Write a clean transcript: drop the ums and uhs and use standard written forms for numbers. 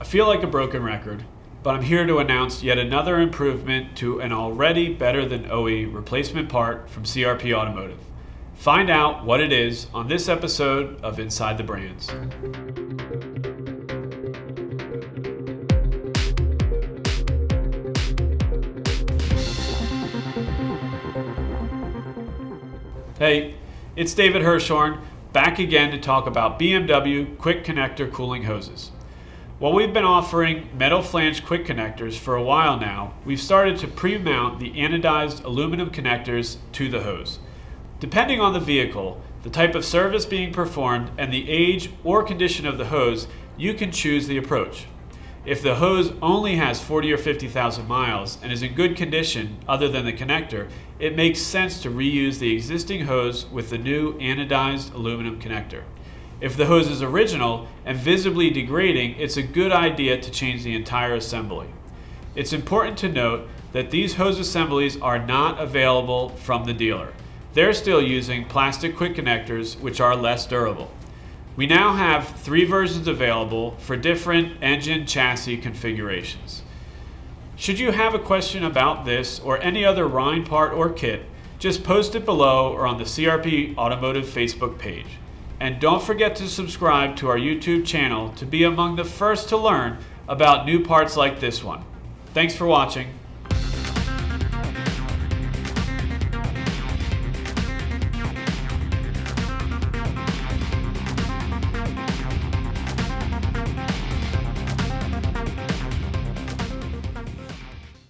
feel like a broken record, but I'm here to announce yet another improvement to an already better than OE replacement part from CRP Automotive. Find out what it is on this episode of Inside the Brands. Hey, it's David Hirschhorn, back again to talk about BMW quick connector cooling hoses. While we've been offering metal-flanged quick connectors for a while now, we've started to pre-mount the anodized aluminum connectors to the hose. Depending on the vehicle, the type of service being performed, and the age or condition of the hose, you can choose the approach. If the hose only has 40 or 50,000 miles and is in good condition other than the connector, it makes sense to reuse the existing hose with the new anodized aluminum connector. If the hose is original and visibly degrading, it's a good idea to change the entire assembly. It's important to note that these hose assemblies are not available from the dealer. They're still using plastic quick connectors, which are less durable. We now have 3 versions available for different engine chassis configurations. Should you have a question about this or any other Rein part or kit, just post it below or on the CRP Automotive Facebook page. And don't forget to subscribe to our YouTube channel to be among the first to learn about new parts like this one. Thanks for watching.